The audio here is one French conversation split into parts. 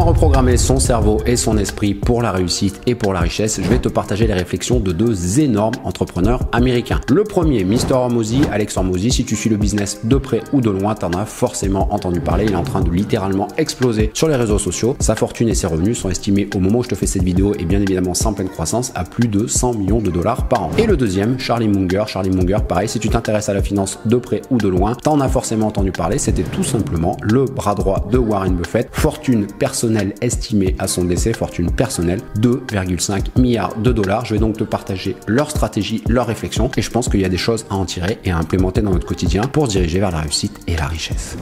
Comment reprogrammer son cerveau et son esprit pour la réussite et pour la richesse? Je vais te partager les réflexions de deux énormes entrepreneurs américains. Le premier, Mr. Hormozi, Alex Hormozi. Si tu suis le business de près ou de loin, t'en as forcément entendu parler. Il est en train de littéralement exploser sur les réseaux sociaux. Sa fortune et ses revenus sont estimés au moment où je te fais cette vidéo et bien évidemment sans pleine croissance à plus de 100 millions de dollars par an. Et le deuxième, Charlie Munger. Charlie Munger, pareil, si tu t'intéresses à la finance de près ou de loin, t'en as forcément entendu parler. C'était tout simplement le bras droit de Warren Buffett. Fortune personnelle estimée à son décès, fortune personnelle 2,5 milliards de dollars. Je vais donc te partager leur stratégie, leurs réflexions et je pense qu'il y a des choses à en tirer et à implémenter dans notre quotidien pour se diriger vers la réussite et la richesse.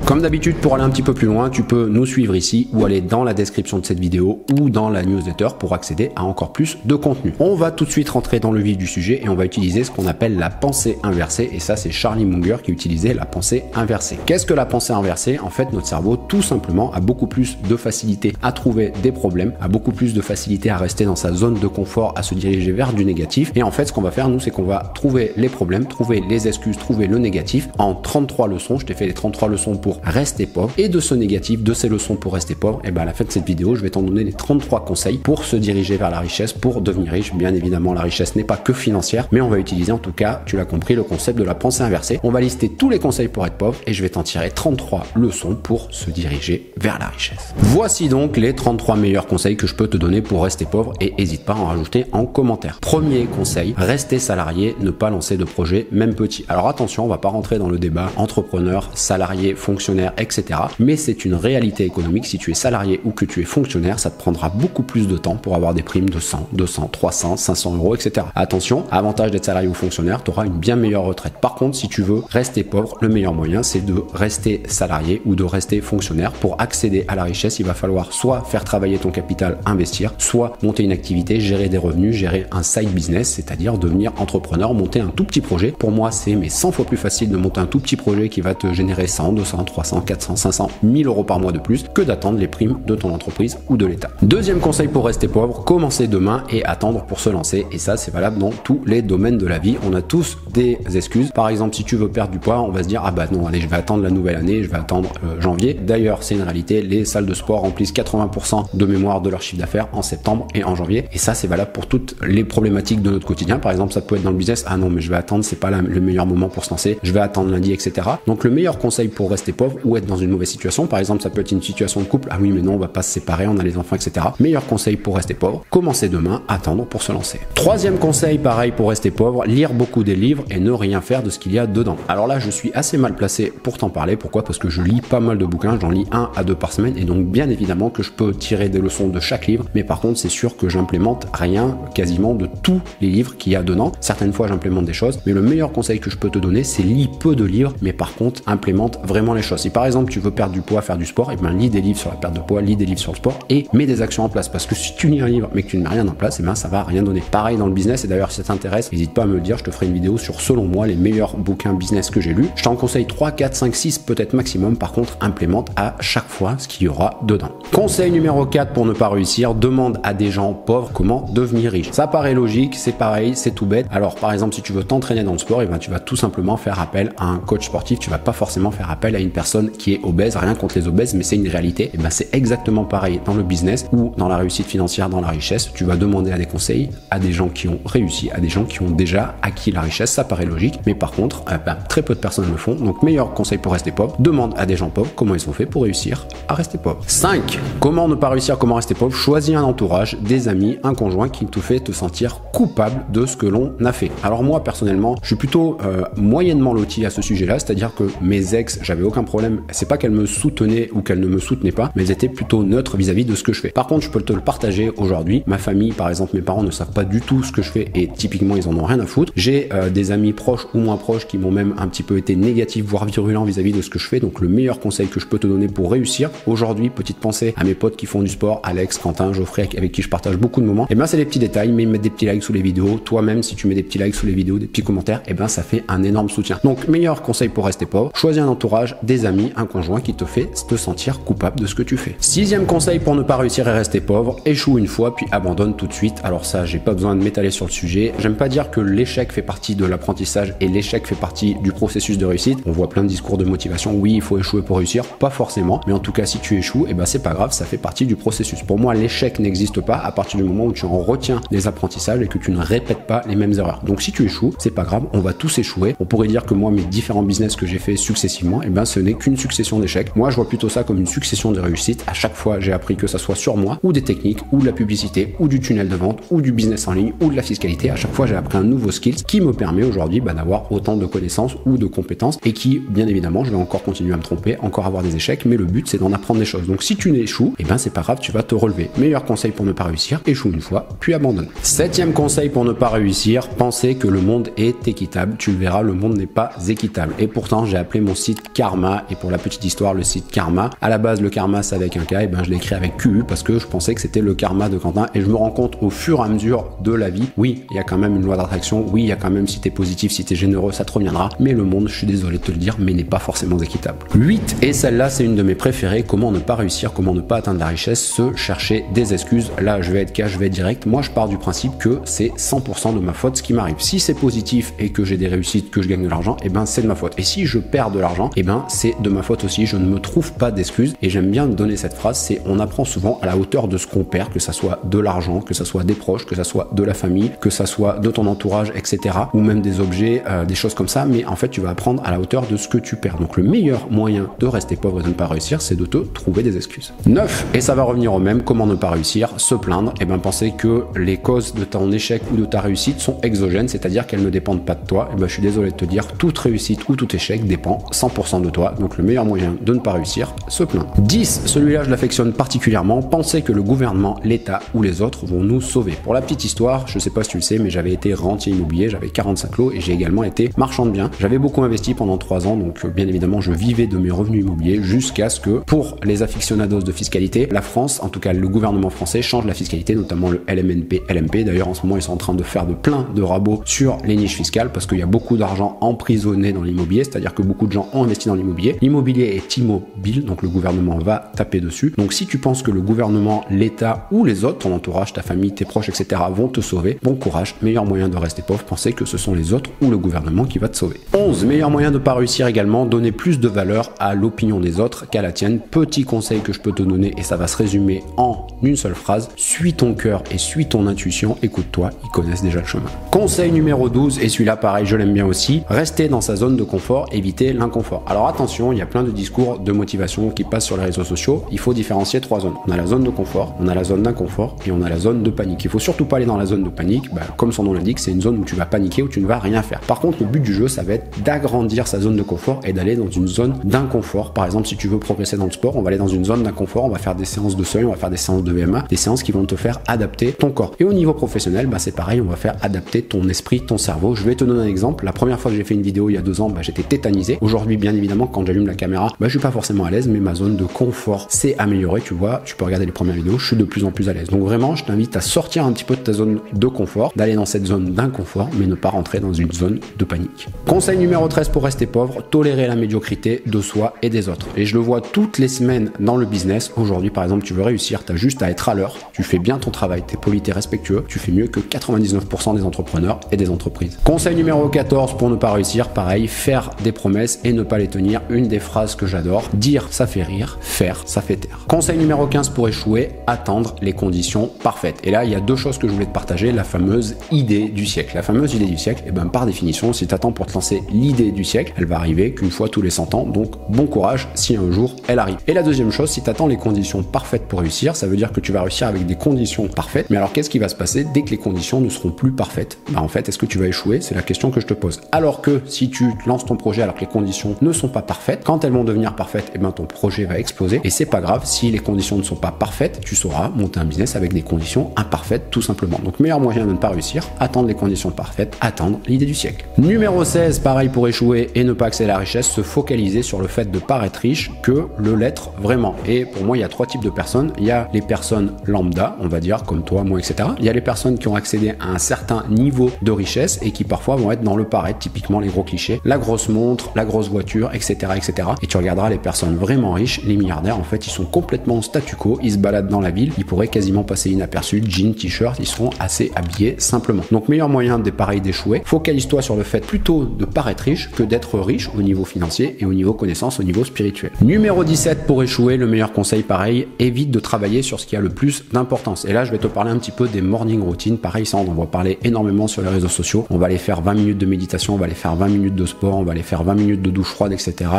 Comme d'habitude, pour aller un petit peu plus loin, tu peux nous suivre ici ou aller dans la description de cette vidéo ou dans la newsletter pour accéder à encore plus de contenu. On va tout de suite rentrer dans le vif du sujet et on va utiliser ce qu'on appelle la pensée inversée et ça c'est Charlie Munger qui utilisait la pensée inversée. Qu'est-ce que la pensée inversée? En fait, notre cerveau tout simplement a beaucoup plus de facilité à trouver des problèmes, a beaucoup plus de facilité à rester dans sa zone de confort, à se diriger vers du négatif et en fait ce qu'on va faire nous c'est qu'on va trouver les problèmes, trouver les excuses, trouver le négatif en 33 leçons. Je t'ai fait les 33 leçons pour rester pauvre et de ce négatif, de ces leçons pour rester pauvre, et ben à la fin de cette vidéo je vais t'en donner les 33 conseils pour se diriger vers la richesse, pour devenir riche. Bien évidemment la richesse n'est pas que financière, mais on va utiliser en tout cas, tu l'as compris, le concept de la pensée inversée. On va lister tous les conseils pour être pauvre et je vais t'en tirer 33 leçons pour se diriger vers la richesse. Voici donc les 33 meilleurs conseils que je peux te donner pour rester pauvre et n'hésite pas à en rajouter en commentaire. Premier conseil, rester salarié, ne pas lancer de projet même petit. Alors attention, on va pas rentrer dans le débat entrepreneur, salarié, fonctionnaire, etc. Mais c'est une réalité économique. Si tu es salarié ou que tu es fonctionnaire, ça te prendra beaucoup plus de temps pour avoir des primes de 100, 200, 300, 500 euros, etc. Attention, avantage d'être salarié ou fonctionnaire, tu auras une bien meilleure retraite. Par contre, si tu veux rester pauvre, le meilleur moyen, c'est de rester salarié ou de rester fonctionnaire. Pour accéder à la richesse, il va falloir soit faire travailler ton capital, investir, soit monter une activité, gérer des revenus, gérer un side business, c'est-à-dire devenir entrepreneur, monter un tout petit projet. Pour moi, c'est 100 fois plus facile de monter un tout petit projet qui va te générer 100, 200, 300, 400, 500, 1000 euros par mois de plus que d'attendre les primes de ton entreprise ou de l'État. Deuxième conseil pour rester pauvre, commencer demain et attendre pour se lancer. Et ça, c'est valable dans tous les domaines de la vie. On a tous des excuses. Par exemple, si tu veux perdre du poids, on va se dire, ah bah non, allez, je vais attendre la nouvelle année, je vais attendre janvier. D'ailleurs, c'est une réalité. Les salles de sport remplissent 80% de mémoire de leur chiffre d'affaires en septembre et en janvier. Et ça, c'est valable pour toutes les problématiques de notre quotidien. Par exemple, ça peut être dans le business. Ah non, mais je vais attendre, c'est pas le meilleur moment pour se lancer. Je vais attendre lundi, etc. Donc, le meilleur conseil pour rester pauvre ou être dans une mauvaise situation, par exemple ça peut être une situation de couple, ah oui mais non on va pas se séparer, on a les enfants, etc. Meilleur conseil pour rester pauvre, commencer demain, attendre pour se lancer. Troisième conseil pareil pour rester pauvre, lire beaucoup des livres et ne rien faire de ce qu'il y a dedans. Alors là je suis assez mal placé pour t'en parler, pourquoi? Parce que je lis pas mal de bouquins, j'en lis 1 à 2 par semaine et donc bien évidemment que je peux tirer des leçons de chaque livre, mais par contre c'est sûr que j'implémente rien quasiment de tous les livres qu'il y a dedans. Certaines fois j'implémente des choses, mais le meilleur conseil que je peux te donner c'est lis peu de livres, mais par contre implémente vraiment les choses. Si par exemple tu veux perdre du poids, faire du sport, et ben lis des livres sur la perte de poids, lis des livres sur le sport et mets des actions en place, parce que si tu lis un livre mais que tu ne mets rien en place, et ben ça va rien donner. Pareil dans le business, et d'ailleurs si ça t'intéresse, n'hésite pas à me le dire, je te ferai une vidéo sur selon moi les meilleurs bouquins business que j'ai lus. Je t'en conseille 3, 4, 5, 6 peut-être maximum, par contre implémente à chaque fois ce qu'il y aura dedans. Conseil numéro 4 pour ne pas réussir, demande à des gens pauvres comment devenir riche. Ça paraît logique, c'est pareil, c'est tout bête. Alors par exemple si tu veux t'entraîner dans le sport, et ben tu vas tout simplement faire appel à un coach sportif, tu vas pas forcément faire appel à une personne qui est obèse, rien contre les obèses, mais c'est une réalité. Et ben c'est exactement pareil dans le business ou dans la réussite financière, dans la richesse. Tu vas demander à des conseils à des gens qui ont réussi, à des gens qui ont déjà acquis la richesse. Ça paraît logique, mais par contre, très peu de personnes le font. Donc meilleur conseil pour rester pauvre, demande à des gens pauvres comment ils ont fait pour réussir à rester pauvre. 5. Comment ne pas réussir, comment rester pauvre? Choisis un entourage, des amis, un conjoint qui te fait te sentir coupable de ce que l'on a fait. Alors moi personnellement, je suis plutôt moyennement loti à ce sujet-là, c'est-à-dire que mes ex, j'avais aucun problème. C'est pas qu'elles me soutenaient ou qu'elles ne me soutenaient pas, mais elles étaient plutôt neutres vis-à-vis de ce que je fais. Par contre, je peux te le partager aujourd'hui. Ma famille, par exemple, mes parents ne savent pas du tout ce que je fais et typiquement, ils en ont rien à foutre. J'ai des amis proches ou moins proches qui m'ont même un petit peu été négatifs, voire virulents vis-à-vis de ce que je fais. Donc, le meilleur conseil que je peux te donner pour réussir aujourd'hui, petite pensée à mes potes qui font du sport, Alex, Quentin, Geoffrey, avec qui je partage beaucoup de moments. Et ben, c'est des petits détails, mais ils mettent des petits likes sous les vidéos. Toi-même, si tu mets des petits likes sous les vidéos, des petits commentaires, et ben, ça fait un énorme soutien. Donc, meilleur conseil pour rester pauvre, choisis un entourage, des des amis, un conjoint qui te fait te sentir coupable de ce que tu fais. Sixième conseil pour ne pas réussir et rester pauvre, échoue une fois puis abandonne tout de suite. Alors ça, j'ai pas besoin de m'étaler sur le sujet. J'aime pas dire que l'échec fait partie de l'apprentissage et l'échec fait partie du processus de réussite. On voit plein de discours de motivation. Oui, il faut échouer pour réussir. Pas forcément. Mais en tout cas, si tu échoues, eh ben, c'est pas grave. Ça fait partie du processus. Pour moi, l'échec n'existe pas à partir du moment où tu en retiens des apprentissages et que tu ne répètes pas les mêmes erreurs. Donc, si tu échoues, c'est pas grave. On va tous échouer. On pourrait dire que moi, mes différents business que j'ai fait successivement, eh ben, ce n'est qu'une succession d'échecs. Moi, je vois plutôt ça comme une succession de réussites. À chaque fois, j'ai appris que ça soit sur moi ou des techniques ou de la publicité ou du tunnel de vente ou du business en ligne ou de la fiscalité. À chaque fois, j'ai appris un nouveau skill qui me permet aujourd'hui d'avoir autant de connaissances ou de compétences et qui, bien évidemment, je vais encore continuer à me tromper, encore avoir des échecs, mais le but, c'est d'en apprendre des choses. Donc, si tu n'échoues, eh ben, c'est pas grave, tu vas te relever. Meilleur conseil pour ne pas réussir, échoue une fois, puis abandonne. Septième conseil pour ne pas réussir, penser que le monde est équitable. Tu le verras, le monde n'est pas équitable. Et pourtant, j'ai appelé mon site Karma, et pour la petite histoire, le site Karma, à la base, le karma, c'est avec un K, et ben, je l'ai écrit avec QU parce que je pensais que c'était le karma de Quentin, et je me rends compte au fur et à mesure de la vie, oui, il y a quand même une loi d'attraction, oui, il y a quand même, si t'es positif, si t'es généreux, ça te reviendra, mais le monde, je suis désolé de te le dire, mais n'est pas forcément équitable. 8, et celle-là, c'est une de mes préférées, comment ne pas réussir, comment ne pas atteindre la richesse, se chercher des excuses. Là, je vais être cash, je vais être direct, moi, je pars du principe que c'est 100% de ma faute ce qui m'arrive. Si c'est positif et que j'ai des réussites, que je gagne de l'argent, et ben, c'est de ma faute. Et si je perds de l'argent, et ben, c'est de ma faute aussi, je ne me trouve pas d'excuses, et j'aime bien donner cette phrase, c'est on apprend souvent à la hauteur de ce qu'on perd, que ça soit de l'argent, que ça soit des proches, que ça soit de la famille, que ça soit de ton entourage, etc. ou même des objets, des choses comme ça, mais en fait tu vas apprendre à la hauteur de ce que tu perds. Donc le meilleur moyen de rester pauvre et de ne pas réussir, c'est de te trouver des excuses. 9, et ça va revenir au même, comment ne pas réussir, se plaindre, et bien penser que les causes de ton échec ou de ta réussite sont exogènes, c'est-à-dire qu'elles ne dépendent pas de toi. Et ben je suis désolé de te dire, toute réussite ou tout échec dépend 100% de toi, donc le meilleur moyen de ne pas réussir, se plaindre. 10, celui-là je l'affectionne particulièrement, penser que le gouvernement, l'État ou les autres vont nous sauver. Pour la petite histoire, je sais pas si tu le sais, mais j'avais été rentier immobilier, j'avais 45 lots et j'ai également été marchand de biens. J'avais beaucoup investi pendant 3 ans, donc bien évidemment je vivais de mes revenus immobiliers jusqu'à ce que, pour les aficionados de fiscalité, la France, en tout cas le gouvernement français, change la fiscalité, notamment le LMNP, LMP. D'ailleurs en ce moment ils sont en train de faire de plein de rabots sur les niches fiscales parce qu'il y a beaucoup d'argent emprisonné dans l'immobilier, c'est-à-dire que beaucoup de gens ont investi dans l'immobilier. L'immobilier est immobile, donc le gouvernement va taper dessus. Donc si tu penses que le gouvernement, l'État ou les autres, ton entourage, ta famille, tes proches, etc. vont te sauver, bon courage. Meilleur moyen de rester pauvre, penser que ce sont les autres ou le gouvernement qui va te sauver. 11, meilleur moyen de pas réussir également, donner plus de valeur à l'opinion des autres qu'à la tienne. Petit conseil que je peux te donner et ça va se résumer en une seule phrase, suis ton cœur et suis ton intuition, écoute-toi, ils connaissent déjà le chemin. Conseil numéro 12, et celui-là pareil, je l'aime bien aussi, rester dans sa zone de confort, éviter l'inconfort. Alors attention, il y a plein de discours de motivation qui passent sur les réseaux sociaux, il faut différencier 3 zones. On a la zone de confort, on a la zone d'inconfort et on a la zone de panique. Il faut surtout pas aller dans la zone de panique, comme son nom l'indique, c'est une zone où tu vas paniquer, où tu ne vas rien faire. Par contre, le but du jeu, ça va être d'agrandir sa zone de confort et d'aller dans une zone d'inconfort. Par exemple, si tu veux progresser dans le sport, on va aller dans une zone d'inconfort, on va faire des séances de seuil, on va faire des séances de VMA, des séances qui vont te faire adapter ton corps. Et au niveau professionnel, c'est pareil, on va faire adapter ton esprit, ton cerveau. Je vais te donner un exemple. La première fois que j'ai fait une vidéo il y a 2 ans, j'étais tétanisé. Aujourd'hui, bien évidemment, quand j'allume la caméra, je suis pas forcément à l'aise, mais ma zone de confort s'est améliorée. Tu vois, tu peux regarder les premières vidéos, je suis de plus en plus à l'aise. Donc vraiment, je t'invite à sortir un petit peu de ta zone de confort, d'aller dans cette zone d'inconfort, mais ne pas rentrer dans une zone de panique. Conseil numéro 13 pour rester pauvre, tolérer la médiocrité de soi et des autres. Et je le vois toutes les semaines dans le business. Aujourd'hui, par exemple, tu veux réussir, tu as juste à être à l'heure, tu fais bien ton travail, tu es poli, tu es respectueux, tu fais mieux que 99% des entrepreneurs et des entreprises. Conseil numéro 14 pour ne pas réussir, pareil, faire des promesses et ne pas les tenir. Une des phrases que j'adore, dire ça fait rire, faire ça fait taire. Conseil numéro 15 pour échouer, attendre les conditions parfaites. Et là, il y a 2 choses que je voulais te partager, la fameuse idée du siècle. La fameuse idée du siècle, par définition, si tu attends pour te lancer l'idée du siècle, elle va arriver qu'une fois tous les 100 ans, donc bon courage si un jour elle arrive. Et la deuxième chose, si tu attends les conditions parfaites pour réussir, ça veut dire que tu vas réussir avec des conditions parfaites, mais alors qu'est-ce qui va se passer dès que les conditions ne seront plus parfaites? En fait, est-ce que tu vas échouer? C'est la question que je te pose. Alors que si tu lances ton projet alors que les conditions ne sont pas parfaites, quand elles vont devenir parfaites, ton projet va exploser et c'est pas grave si les conditions ne sont pas parfaites, tu sauras monter un business avec des conditions imparfaites tout simplement. Donc meilleur moyen de ne pas réussir, attendre les conditions parfaites, attendre l'idée du siècle. Numéro 16, pareil pour échouer et ne pas accéder à la richesse, se focaliser sur le fait de paraître riche que le l'être vraiment. Et pour moi, il y a 3 types de personnes. Il y a les personnes lambda, on va dire, comme toi, moi, etc. Il y a les personnes qui ont accédé à un certain niveau de richesse et qui parfois vont être dans le paraître, typiquement les gros clichés, la grosse montre, la grosse voiture, etc., etc. Et tu regarderas les personnes vraiment riches, les milliardaires, en fait, ils sont complètement statu quo, ils se baladent dans la ville, ils pourraient quasiment passer inaperçus, jeans, t-shirt, ils seront assez habillés simplement. Donc meilleur moyen d'échouer, focalise-toi sur le fait plutôt de paraître riche que d'être riche au niveau financier et au niveau connaissance, au niveau spirituel. Numéro 17 pour échouer, le meilleur conseil pareil, évite de travailler sur ce qui a le plus d'importance. Et là je vais te parler un petit peu des morning routines, pareil ça on en va parler énormément sur les réseaux sociaux, on va aller faire 20 minutes de méditation, on va aller faire 20 minutes de sport, on va aller faire 20 minutes de douche froide, etc.,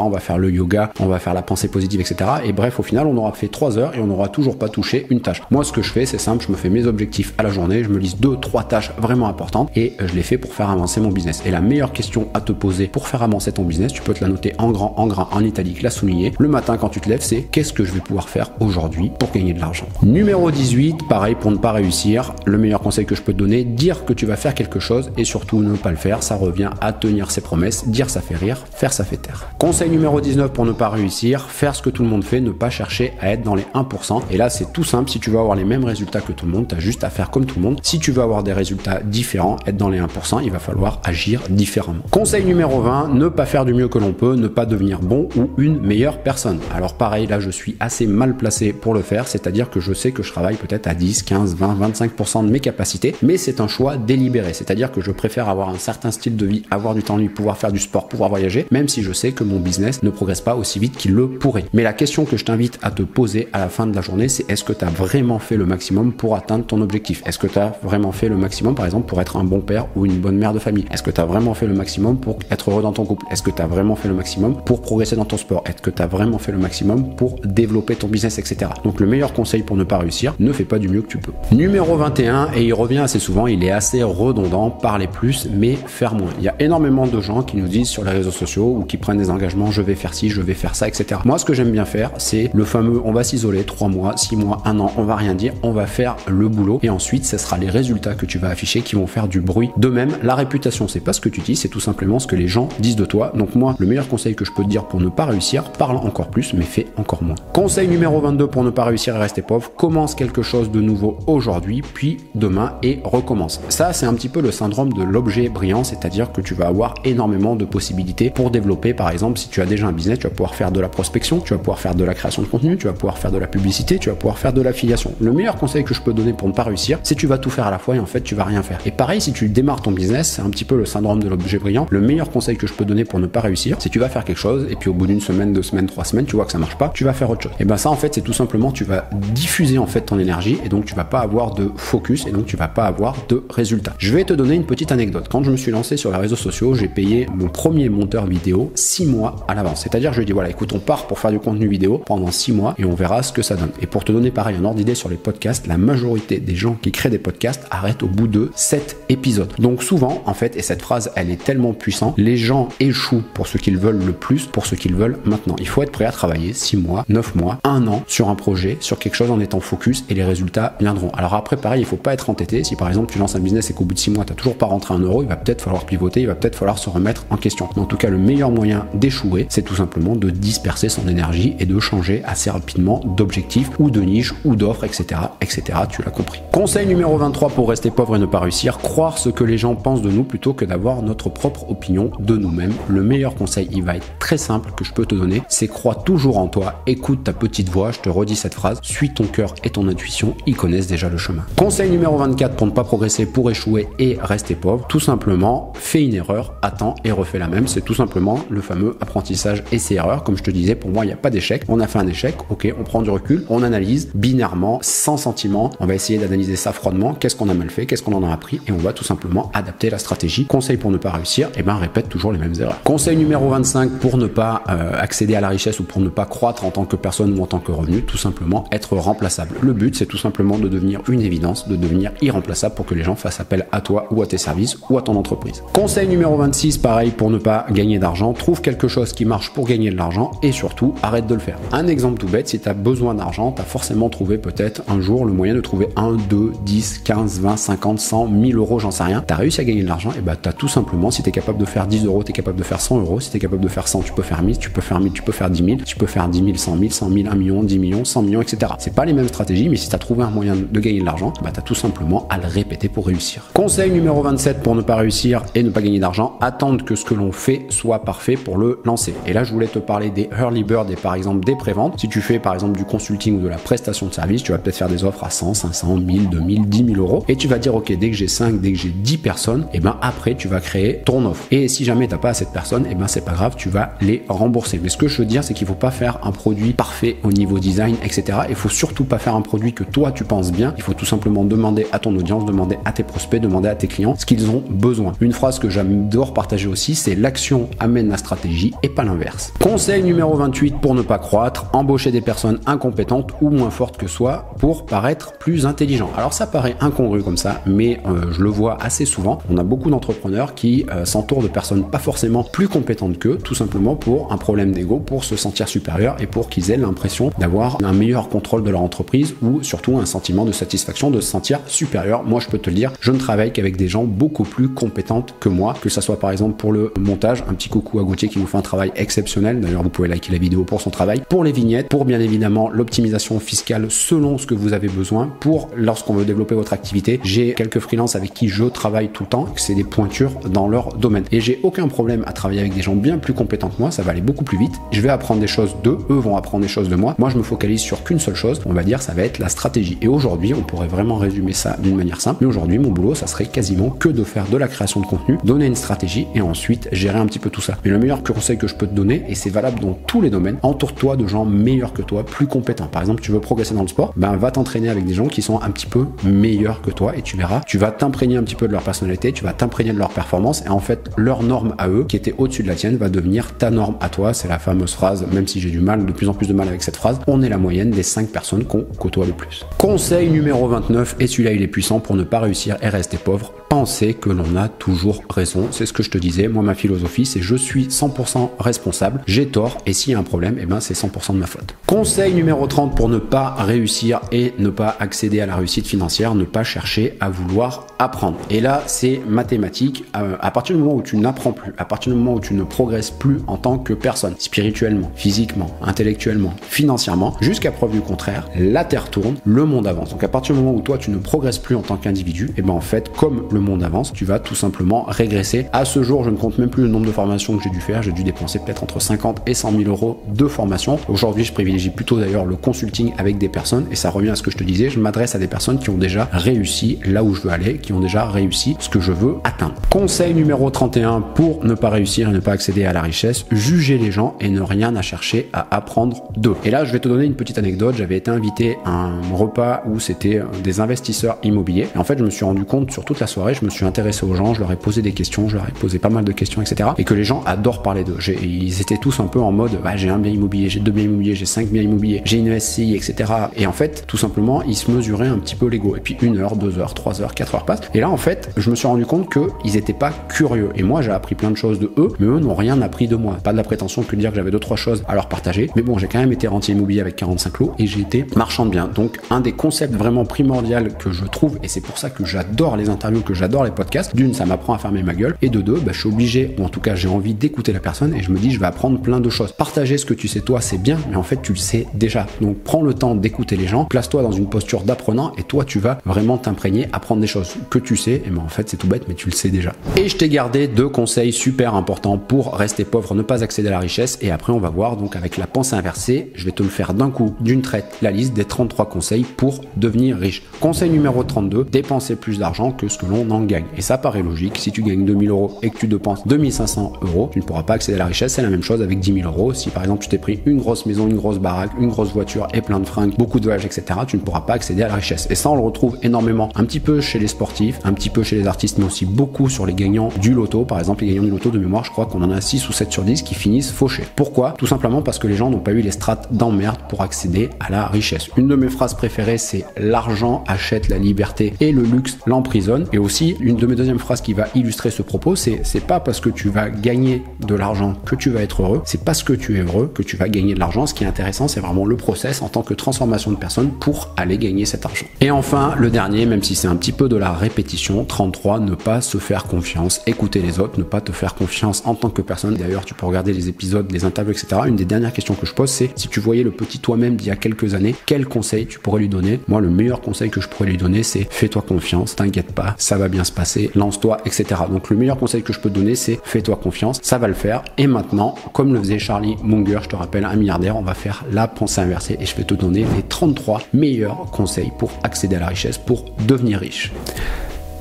on va faire le yoga, on va faire la pensée positive, etc. Et bref, au final on aura fait 3 heures et on n'aura toujours pas touché une tâche. Moi ce que je fais c'est simple, je me fais mes objectifs à la journée, je me liste 2-3 tâches vraiment importantes et je les fais pour faire avancer mon business. Et la meilleure question à te poser pour faire avancer ton business, tu peux te la noter en grand, en italique, la souligner. Le matin quand tu te lèves, c'est qu'est-ce que je vais pouvoir faire aujourd'hui pour gagner de l'argent. Numéro 18, pareil pour ne pas réussir, le meilleur conseil que je peux te donner, dire que tu vas faire quelque chose et surtout ne pas le faire, ça revient à tenir ses promesses, dire ça fait rire, faire ça fait taire. Conseil numéro 19 pour ne pas réussir, faire ce que tout le monde fait, ne pas chercher à être dans les 1%. Et là c'est tout simple, si tu veux avoir les mêmes résultats que tout le monde, tu as juste à faire comme tout le monde. Si tu veux avoir des résultats différents, être dans les 1%, il va falloir agir différemment. Conseil numéro 20, ne pas faire du mieux que l'on peut, ne pas devenir bon ou une meilleure personne. Alors pareil, là je suis assez mal placé pour le faire, c'est-à-dire que je sais que je travaille peut-être à 10, 15, 20, 25% de mes capacités, mais c'est un choix délibéré, c'est-à-dire que je préfère avoir un certain style de vie, avoir du temps libre, pouvoir faire du sport, pouvoir voyager, même si je sais que mon business ne progresse pas aussi vite qu'il le pourrait. Mais la question que je t'invite à te poser à la fin de la journée, c'est est-ce que tu as vraiment fait le maximum pour atteindre ton objectif? Est-ce que tu as vraiment fait le maximum, par exemple, pour être un bon père ou une bonne mère de famille? Est-ce que tu as vraiment fait le maximum pour être heureux dans ton couple? Est-ce que tu as vraiment fait le maximum pour progresser dans ton sport? Est-ce que tu as vraiment fait le maximum pour développer ton business, etc. Donc le meilleur conseil pour ne pas réussir, ne fais pas du mieux que tu peux. Numéro 21, et il revient assez souvent, il est assez redondant, parler plus mais faire moins. Il y a énormément de gens qui nous disent sur les réseaux sociaux ou qui prennent des engagements, je vais faire ci, je vais faire ça, etc. Moi ce que j'aime bien faire, c'est le fameux on va s'isoler 3 mois, 6 mois, 1 an, on va rien dire, on va faire le boulot et ensuite ce sera les résultats que tu vas afficher qui vont faire du bruit. De même, la réputation, c'est pas ce que tu dis, c'est tout simplement ce que les gens disent de toi. Donc moi, le meilleur conseil que je peux te dire pour ne pas réussir, parle encore plus mais fais encore moins. Conseil numéro 22 pour ne pas réussir et rester pauvre, commence quelque chose de nouveau aujourd'hui, puis demain et recommence. Ça, c'est un petit peu le syndrome de l'objet brillant, c'est-à-dire que tu vas avoir énormément de possibilités pour développer. Par exemple, si tu as déjà un business, tu vas pouvoir faire de la prospection, tu vas pouvoir faire de la création de contenu, tu vas pouvoir faire de la publicité, tu vas pouvoir faire de l'affiliation. Le meilleur conseil que je peux donner pour ne pas réussir, c'est tu vas tout faire à la fois et en fait tu vas rien faire. Et pareil, si tu démarres ton business, c'est un petit peu le syndrome de l'objet brillant. Le meilleur conseil que je peux donner pour ne pas réussir, c'est tu vas faire quelque chose et puis au bout d'une semaine, 2 semaines, 3 semaines, tu vois que ça marche pas, tu vas faire autre chose. Et ben ça en fait, c'est tout simplement tu vas diffuser en fait ton énergie et donc tu vas pas avoir de focus et donc tu vas pas avoir de résultats. Je vais te donner une petite anecdote. Quand je me suis lancé sur les réseaux sociaux, j'ai payé mon premier monteur vidéo 6 mois à l'avance. C'est-à-dire, je lui ai dit voilà, écoute, on part pour faire du contenu vidéo pendant 6 mois et on verra ce que ça donne. Et pour te donner pareil un ordre d'idée sur les podcasts, la majorité des gens qui créent des podcasts arrêtent au bout de 7 épisodes. Donc souvent, en fait, et cette phrase, elle est tellement puissante, les gens échouent pour ce qu'ils veulent le plus, pour ce qu'ils veulent maintenant. Il faut être prêt à travailler 6 mois, 9 mois, 1 an sur un projet, sur quelque chose en étant focus et les résultats viendront. Alors après, pareil, il faut pas être entêté. Si par exemple tu lances un business et qu'au bout de 6 mois, tu n'as toujours pas rentré 1 euro, il va peut-être falloir pivoter, il va peut-être falloir se remettre en question. Mais en tout cas, le meilleur moyen d'échouer, c'est tout simplement de disperser son énergie et de changer assez rapidement d'objectif ou de niche ou d'offre, etc., etc. Tu l'as compris. Conseil numéro 23 pour rester pauvre et ne pas réussir, croire ce que les gens pensent de nous plutôt que d'avoir notre propre opinion de nous-mêmes. Le meilleur conseil, il va être très simple que je peux te donner, c'est crois toujours en toi, écoute ta petite voix, je te redis cette phrase, suis ton cœur et ton intuition, ils connaissent déjà le chemin. Conseil numéro 24 pour ne pas progresser, pour échouer et rester pauvre, tout simplement, fais une erreur, attends et refais la même. C'est tout simplement le fameux apprentissage essai-erreur. Comme je te disais, pour moi, il n'y a pas d'échec. On a fait un échec, ok, on prend du recul, on analyse binairement, sans sentiment, on va essayer d'analyser ça froidement, qu'est-ce qu'on a mal fait, qu'est-ce qu'on en a appris et on va tout simplement adapter la stratégie. Conseil pour ne pas réussir, et ben répète toujours les mêmes erreurs. Conseil numéro 25 pour ne pas accéder à la richesse ou pour ne pas croître en tant que personne ou en tant que revenu, tout simplement être remplaçable. Le but, c'est tout simplement de devenir une évidence, de devenir irremplaçable pour que les gens fassent appel à toi ou à tes services ou à ton entreprise. Conseil numéro 26, pareil, pour ne pas gagner d'argent, trouve quelque chose qui marche pour gagner de l'argent et surtout, arrête de le faire. Un exemple tout bête, si tu as besoin d'argent, tu as forcément trouvé peut-être un jour le moyen de trouver 1, 2, 10, 15, 20, 50, 100, 1000 euros, j'en sais rien. Tu as réussi à gagner de l'argent, et bah tu as tout simplement, si tu es capable de faire 10 euros, tu es capable de faire 100 euros, si tu es capable de faire 100, tu peux faire 1000, tu peux faire 1000, tu peux faire 10 000, tu peux faire 10 000, 100 000, 100 000, 1 million, 10 millions, 100 millions, etc. C'est pas les mêmes stratégies, mais si tu as trouvé un moyen de gagner de l'argent, bah tu as tout simplement à le répéter pour réussir. Conseil numéro 27 pour ne pas réussir et ne pas gagner d'argent, attendre que ce que l'on fait soit parfait pour le lancer. Et là, je voulais te parler des early bird et par exemple des préventes. Si tu fais par exemple du consulting ou de la prestation de service, tu vas peut-être faire des offres à 100, 500, 1000, 2000, 10 000 euros et tu vas dire ok, dès que j'ai 5, dès que j'ai 10 personnes, et ben après tu vas créer ton offre. Et si jamais t'as pas assez de personnes, et ben c'est pas grave, tu vas les rembourser. Mais ce que je veux dire, c'est qu'il faut pas faire un produit parfait au niveau design, etc. Il faut surtout pas faire un produit que toi tu penses bien. Il faut tout simplement demander à ton audience, demander à tes prospects, demander à tes clients ce qu'ils ont besoin. Une phrase que j'adore partager aussi, c'est l'action amène la stratégie et pas l'inverse. Conseil numéro 28 pour ne pas croître, embaucher des personnes incompétentes ou moins fortes que soi pour paraître plus intelligent. Alors ça paraît incongru comme ça, mais je le vois assez souvent. On a beaucoup d'entrepreneurs qui s'entourent de personnes pas forcément plus compétentes qu'eux, tout simplement pour un problème d'ego, pour se sentir supérieur et pour qu'ils aient l'impression d'avoir un meilleur contrôle de leur entreprise ou surtout un sentiment de satisfaction de se sentir supérieur. Moi, je peux te le dire, je ne travaille qu'avec des gens beaucoup plus compétentes que moi, que ça soit par exemple pour le montage, un petit coucou à Gauthier qui nous fait un travail exceptionnel. D'ailleurs, vous pouvez liker la vidéo pour son travail. Pour les vignettes, pour bien évidemment l'optimisation fiscale selon ce que vous avez besoin. Pour lorsqu'on veut développer votre activité, j'ai quelques freelances avec qui je travaille tout le temps, c'est des pointures dans leur domaine. Et j'ai aucun problème à travailler avec des gens bien plus compétents que moi, ça va aller beaucoup plus vite. Je vais apprendre des choses d'eux, eux vont apprendre des choses de moi. Moi, je me focalise sur qu'une seule chose, on va dire, ça va être la stratégie. Et aujourd'hui, on pourrait vraiment résumer ça d'une manière simple. Mais aujourd'hui, mon boulot, ça serait quasiment que de faire de la création de contenu, donner une stratégie et ensuite gérer un petit peu tout ça. Mais le meilleur conseil que je peux te donner, et c'est valable dans tous les domaines, entoure-toi de gens meilleurs que toi, plus compétents. Par exemple, tu veux progresser dans le sport, ben va t'entraîner avec des gens qui sont un petit peu meilleurs que toi et tu verras, tu vas t'imprégner un petit peu de leur personnalité, tu vas t'imprégner de leur performance et en fait, leur norme à eux, qui était au-dessus de la tienne, va devenir ta norme à toi. C'est la fameuse phrase, même si j'ai de plus en plus de mal avec cette phrase, on est la moyenne des 5 personnes qu'on côtoie le plus. Conseil numéro 29, et celui-là il est puissant pour ne pas réussir et rester pauvre, penser que l'on a toujours raison. C'est ce que je te disais, moi ma philosophie c'est je suis 100% responsable, j'ai tort et s'il y a un problème, et ben c'est 100% de ma faute. Conseil numéro 30 pour ne pas réussir et ne pas accéder à la réussite financière, ne pas chercher à vouloir apprendre. Et là c'est mathématique, à partir du moment où tu n'apprends plus, à partir du moment où tu ne progresses plus en tant que personne, spirituellement, physiquement, intellectuellement, financièrement, jusqu'à preuve du contraire, la terre tourne, le monde avance. Donc à partir du moment où toi tu ne progresses plus en tant qu'individu, et ben en fait comme le monde avance, tu vas tout simplement régresser. À ce jour, je ne compte même plus le nombre de formations que j'ai dû faire, j'ai dû dépenser peut-être entre 50 et 100 000 euros de formation. Aujourd'hui, je privilégie plutôt d'ailleurs le consulting avec des personnes et ça revient à ce que je te disais, je m'adresse à des personnes qui ont déjà réussi là où je veux aller, qui ont déjà réussi ce que je veux atteindre. Conseil numéro 31 pour ne pas réussir et ne pas accéder à la richesse, juger les gens et ne rien à chercher à apprendre d'eux. Et là, je vais te donner une petite anecdote, j'avais été invité à un repas où c'était des investisseurs immobiliers et en fait, je me suis rendu compte sur toute la soirée, je me suis intéressé aux gens, je leur ai posé des questions, je leur ai posé pas mal de questions, etc. Et que les gens adorent parler d'eux. Ils étaient tous un peu en mode, bah, j'ai un bien immobilier, j'ai 2 biens immobiliers, j'ai 5 biens immobiliers, j'ai une SCI, etc. Et en fait, tout simplement, ils se mesuraient un petit peu l'ego. Et puis 1 heure, 2 heures, 3 heures, 4 heures passent. Et là, en fait, je me suis rendu compte qu'ils étaient pas curieux. Et moi, j'ai appris plein de choses de eux, mais eux n'ont rien appris de moi. Pas de la prétention que de dire que j'avais 2-3 choses à leur partager. Mais bon, j'ai quand même été rentier immobilier avec 45 lots et j'ai été marchand de biens. Donc, un des concepts vraiment primordial que je trouve, et c'est pour ça que j'adore les interviews, que j'adore les podcasts, d'une, ça m'apprend à fermer ma gueule, et de deux, bah, je suis obligé, ou en tout cas j'ai envie d'écouter la personne et je me dis je vais apprendre plein de choses. Partager ce que tu sais toi c'est bien, mais en fait tu le sais déjà. Donc prends le temps d'écouter les gens, place-toi dans une posture d'apprenant et toi tu vas vraiment t'imprégner, apprendre des choses que tu sais, et ben en fait c'est tout bête mais tu le sais déjà. Et je t'ai gardé 2 conseils super importants pour rester pauvre, ne pas accéder à la richesse, et après on va voir donc avec la pensée inversée, je vais te le faire d'un coup, d'une traite, la liste des 33 conseils pour devenir riche. Conseil numéro 32, dépenser plus d'argent que ce que l'on en gagne. Et ça paraît logique, si tu gagnes 2000 euros et que tu dépenses 2500 euros, tu ne pourras pas accéder à la richesse. C'est la même chose avec 10 000 euros. Si par exemple tu t'es pris une grosse maison, une grosse baraque, une grosse voiture et plein de fringues, beaucoup de voyages, etc., tu ne pourras pas accéder à la richesse. Et ça on le retrouve énormément, un petit peu chez les sportifs, un petit peu chez les artistes, mais aussi beaucoup sur les gagnants du loto. Par exemple, les gagnants du loto de mémoire, je crois qu'on en a 6 ou 7 sur 10 qui finissent fauchés. Pourquoi? Tout simplement parce que les gens n'ont pas eu les strates d'emmerde pour accéder à la richesse. Une de mes phrases préférées, c'est l'argent achète la liberté et le luxe l'emprisonne. Et aussi, une de mes deuxièmes phrases qui va illustrer ce propos, c'est pas parce que tu vas gagner de l'argent que tu vas être heureux, c'est parce que tu es heureux que tu vas gagner de l'argent. Ce qui est intéressant, c'est vraiment le process en tant que transformation de personne pour aller gagner cet argent. Et enfin, le dernier, même si c'est un petit peu de la répétition. 33, ne pas se faire confiance, écouter les autres, ne pas te faire confiance en tant que personne. D'ailleurs, tu peux regarder les épisodes, les interviews, etc. Une des dernières questions que je pose, c'est si tu voyais le petit toi-même d'il y a quelques années, quel conseil tu pourrais lui donner? Moi, le meilleur conseil que je pourrais lui donner, c'est fais-toi confiance, t'inquiète pas, ça va bien se passer, lance-toi, etc. Donc le meilleur conseil que je peux te donner, c'est fais-toi confiance, ça va le faire. Et maintenant, comme le faisait Charlie Munger, je te rappelle, un milliardaire, on va faire la pensée inversée et je vais te donner les 33 meilleurs conseils pour accéder à la richesse, pour devenir riche.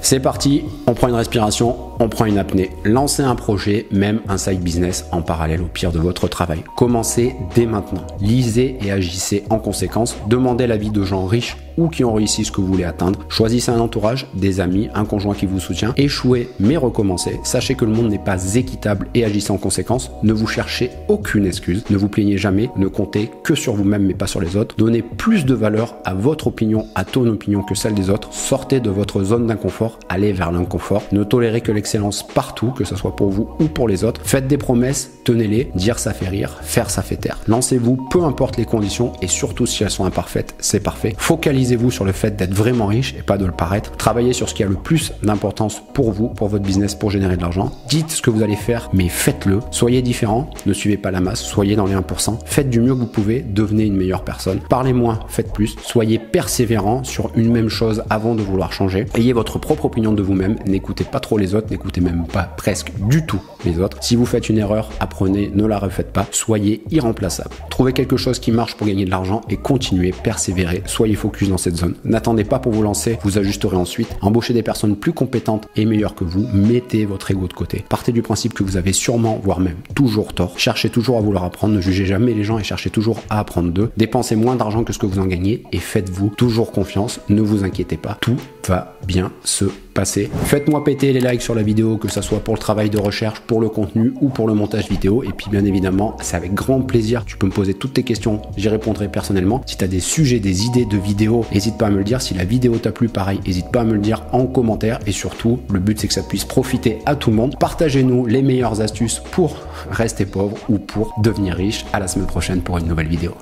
C'est parti, on prend une respiration, on prend une apnée. Lancez un projet, même un side business en parallèle au pire de votre travail. Commencez dès maintenant. Lisez et agissez en conséquence. Demandez l'avis de gens riches ou qui ont réussi ce que vous voulez atteindre. Choisissez un entourage, des amis, un conjoint qui vous soutient. Échouez mais recommencez. Sachez que le monde n'est pas équitable et agissez en conséquence. Ne vous cherchez aucune excuse. Ne vous plaignez jamais. Ne comptez que sur vous-même mais pas sur les autres. Donnez plus de valeur à votre opinion, à ton opinion que celle des autres. Sortez de votre zone d'inconfort. Allez vers l'inconfort. Ne tolérez que l'excellence partout, que ce soit pour vous ou pour les autres. Faites des promesses, tenez-les. Dire ça fait rire, faire ça fait taire. Lancez-vous, peu importe les conditions et surtout si elles sont imparfaites, c'est parfait. Focalisez-vous sur le fait d'être vraiment riche et pas de le paraître. Travaillez sur ce qui a le plus d'importance pour vous, pour votre business, pour générer de l'argent. Dites ce que vous allez faire, mais faites-le. Soyez différent, ne suivez pas la masse, soyez dans les 1%. Faites du mieux que vous pouvez, devenez une meilleure personne. Parlez moins, faites plus. Soyez persévérant sur une même chose avant de vouloir changer. Ayez votre propre opinion de vous-même, n'écoutez pas trop les autres, n'écoutez même pas presque du tout les autres. Si vous faites une erreur, apprenez, ne la refaites pas, soyez irremplaçable. Trouvez quelque chose qui marche pour gagner de l'argent et continuez, persévérez, soyez focus dans cette zone. N'attendez pas pour vous lancer, vous ajusterez ensuite. Embauchez des personnes plus compétentes et meilleures que vous, mettez votre ego de côté. Partez du principe que vous avez sûrement, voire même toujours tort. Cherchez toujours à vouloir apprendre, ne jugez jamais les gens et cherchez toujours à apprendre d'eux. Dépensez moins d'argent que ce que vous en gagnez et faites-vous toujours confiance, ne vous inquiétez pas, tout va bien se passer. Faites-moi péter les likes sur la vidéo, que ce soit pour le travail de recherche, pour le contenu ou pour le montage vidéo. Et puis bien évidemment, c'est avec grand plaisir. Tu peux me poser toutes tes questions, j'y répondrai personnellement. Si tu as des sujets, des idées de vidéos, n'hésite pas à me le dire. Si la vidéo t'a plu, pareil, n'hésite pas à me le dire en commentaire. Et surtout, le but c'est que ça puisse profiter à tout le monde. Partagez-nous les meilleures astuces pour rester pauvre ou pour devenir riche. À la semaine prochaine pour une nouvelle vidéo.